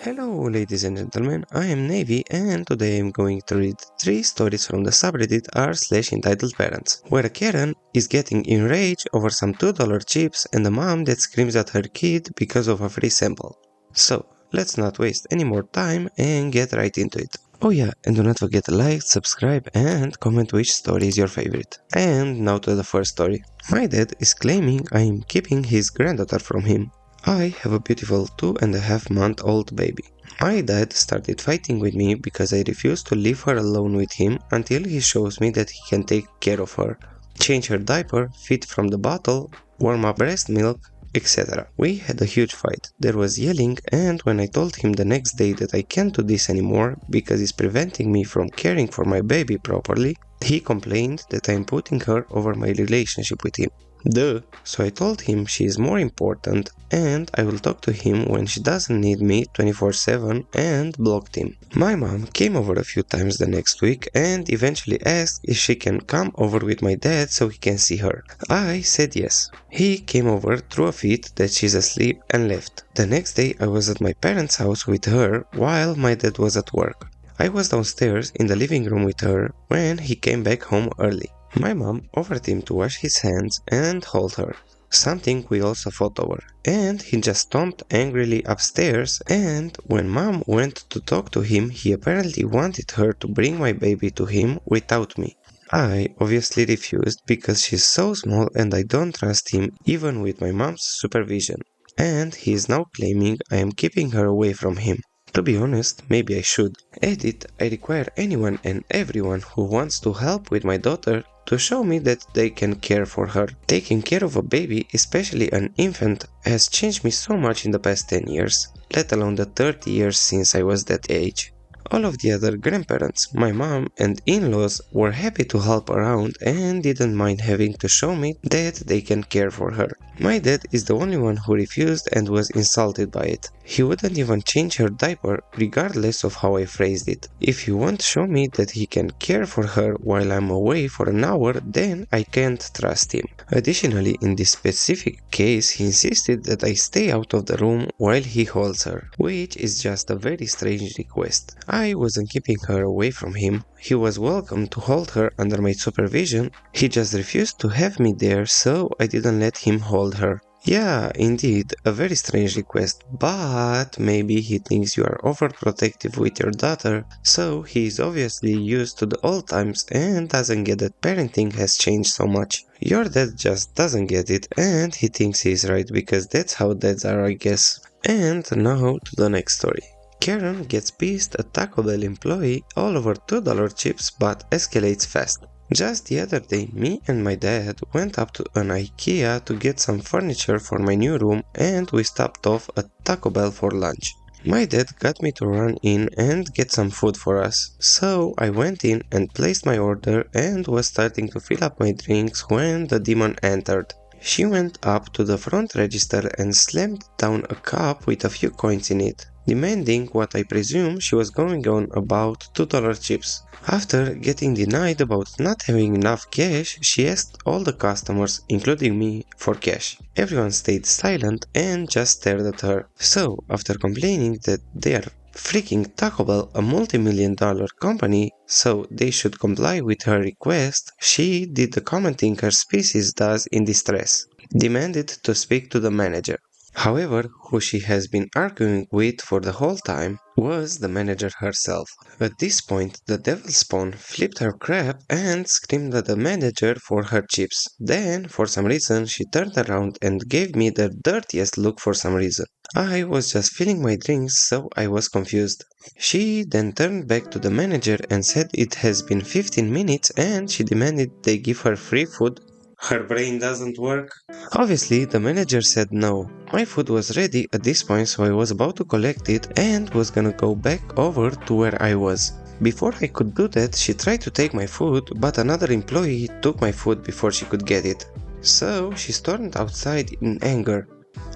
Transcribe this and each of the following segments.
Hello ladies and gentlemen, I am Navy and today I am going to read 3 stories from the subreddit r/entitled parents, where Karen is getting enraged over some $2 chips and a mom that screams at her kid because of a free sample. So, let's not waste any more time and get right into it. Oh yeah, and do not forget to like, subscribe and comment which story is your favorite. And now to the first story. My dad is claiming I am keeping his granddaughter from him. I have a beautiful 2.5-month-old baby. My dad started fighting with me because I refused to leave her alone with him until he shows me that he can take care of her, change her diaper, feed from the bottle, warm up breast milk, etc. We had a huge fight. There was yelling, and when I told him the next day that I can't do this anymore because it's preventing me from caring for my baby properly, he complained that I'm putting her over my relationship with him. Duh. So I told him she is more important and I will talk to him when she doesn't need me 24/7 and blocked him. My mom came over a few times the next week and eventually asked if she can come over with my dad so he can see her. I said yes. He came over, threw a fit that she's asleep and left. The next day I was at my parents' house with her while my dad was at work. I was downstairs in the living room with her when he came back home early. My mom offered him to wash his hands and hold her, something we also fought over, and he just stomped angrily upstairs, and when mom went to talk to him, he apparently wanted her to bring my baby to him without me. I obviously refused because she's so small and I don't trust him even with my mom's supervision, and he is now claiming I am keeping her away from him. To be honest, maybe I should. Edit, I require anyone and everyone who wants to help with my daughter to show me that they can care for her. Taking care of a baby, especially an infant, has changed me so much in the past 10 years, let alone the 30 years since I was that age. All of the other grandparents, my mom and in-laws were happy to help around and didn't mind having to show me that they can care for her. My dad is the only one who refused and was insulted by it. He wouldn't even change her diaper regardless of how I phrased it. If you won't show me that he can care for her while I'm away for an hour, then I can't trust him. Additionally, in this specific case, he insisted that I stay out of the room while he holds her, which is just a very strange request. I wasn't keeping her away from him. He was welcome to hold her under my supervision. He just refused to have me there, so I didn't let him hold her. Yeah, indeed, a very strange request, but maybe he thinks you are overprotective with your daughter, so he is obviously used to the old times and doesn't get that parenting has changed so much. Your dad just doesn't get it and he thinks he is right because that's how dads are, I guess. And now to the next story. Karen gets pissed at Taco Bell employee all over $2 chips but escalates fast. Just the other day, me and my dad went up to an AITA to get some furniture for my new room and we stopped off at Taco Bell for lunch. My dad got me to run in and get some food for us, so I went in and placed my order and was starting to fill up my drinks when the demon entered. She went up to the front register and slammed down a cup with a few coins in it, demanding what I presume she was going on about $2 chips. After getting denied about not having enough cash, she asked all the customers, including me, for cash. Everyone stayed silent and just stared at her. So, after complaining that they are freaking Taco Bell, a multi-million-dollar company, so they should comply with her request, she did the commenting her species does in distress, demanded to speak to the manager. However, who she has been arguing with for the whole time was the manager herself. At this point, the devil spawn flipped her crap and screamed at the manager for her chips. Then, for some reason, she turned around and gave me the dirtiest look for some reason. I was just filling my drinks, so I was confused. She then turned back to the manager and said it has been 15 minutes and she demanded they give her free food. Her brain doesn't work. Obviously, the manager said no. My food was ready at this point, so I was about to collect it and was gonna go back over to where I was. Before I could do that, she tried to take my food, but another employee took my food before she could get it. So, she stormed outside in anger.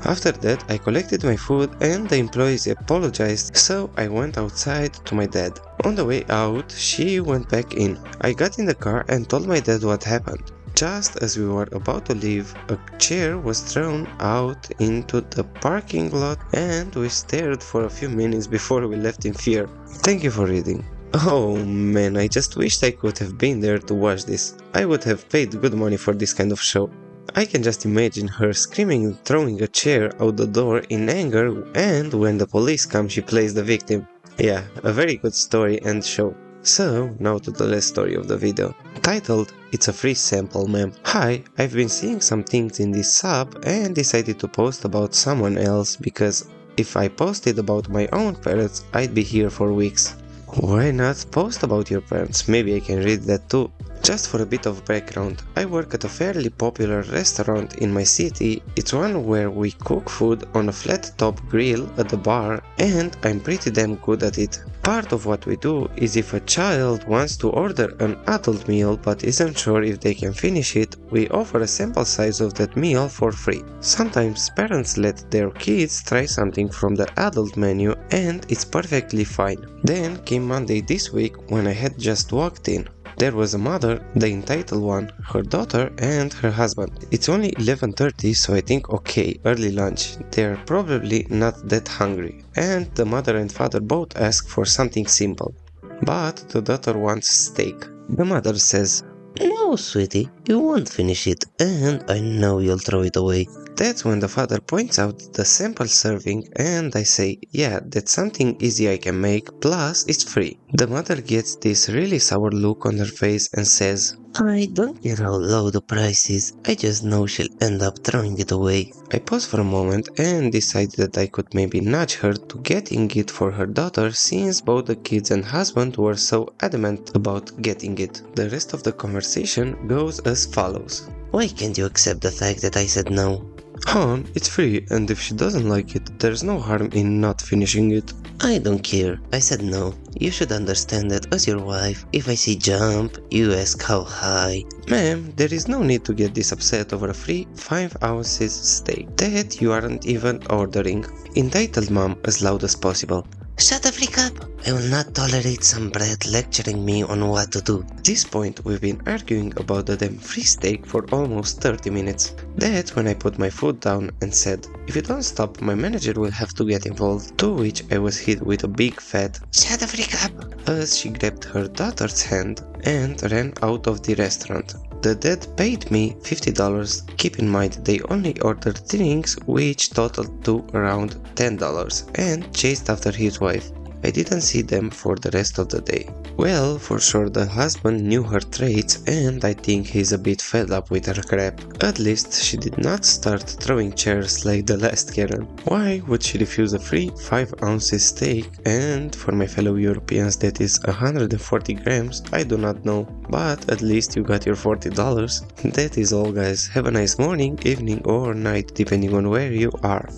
After that, I collected my food and the employees apologized, so I went outside to my dad. On the way out, she went back in. I got in the car and told my dad what happened. Just as we were about to leave, a chair was thrown out into the parking lot and we stared for a few minutes before we left in fear. Thank you for reading. Oh man, I just wished I could have been there to watch this. I would have paid good money for this kind of show. I can just imagine her screaming and throwing a chair out the door in anger, and when the police come she plays the victim. Yeah, a very good story and show. So, now to the last story of the video, titled "It's a free sample, ma'am." Hi, I've been seeing some things in this sub and decided to post about someone else because if I posted about my own parents, I'd be here for weeks. Why not post about your parents? Maybe I can read that too. Just for a bit of background, I work at a fairly popular restaurant in my city. It's one where we cook food on a flat top grill at the bar, and I'm pretty damn good at it. Part of what we do is if a child wants to order an adult meal but isn't sure if they can finish it, we offer a sample size of that meal for free. Sometimes parents let their kids try something from the adult menu and it's perfectly fine. Then came Monday this week when I had just walked in. There was a mother, the entitled one, her daughter and her husband. It's only 11:30, so I think okay, early lunch. They're probably not that hungry. And the mother and father both ask for something simple. But the daughter wants steak. The mother says, "No, sweetie, you won't finish it, and I know you'll throw it away." That's when the father points out the sample serving and I say, yeah, that's something easy I can make, plus it's free. The mother gets this really sour look on her face and says, "I don't care how low the price is, I just know she'll end up throwing it away." I pause for a moment and decide that I could maybe nudge her to getting it for her daughter since both the kids and husband were so adamant about getting it. The rest of the conversation goes as follows. "Why can't you accept the fact that I said no?" "Hon, it's free, and if she doesn't like it, there's no harm in not finishing it." "I don't care. I said no. You should understand that as your wife, if I say jump, you ask how high." "Ma'am, there is no need to get this upset over a free 5 ounces steak that you aren't even ordering." Entitled mom as loud as possible. "Shut the freak up! I will not tolerate some brat lecturing me on what to do." At this point, we've been arguing about the damn free steak for almost 30 minutes. That's when I put my foot down and said, "If you don't stop, my manager will have to get involved." To which I was hit with a big fat "shut the freak up" as she grabbed her daughter's hand and ran out of the restaurant. The dad paid me $50. Keep in mind they only ordered drinks which totaled to around $10 and chased after his wife. I didn't see them for the rest of the day. Well, for sure the husband knew her traits and I think he's a bit fed up with her crap. At least she did not start throwing chairs like the last Karen. Why would she refuse a free 5 ounces steak? And for my fellow Europeans that is 140 grams, I do not know. But at least you got your $40. That is all guys. Have a nice morning, evening or night depending on where you are.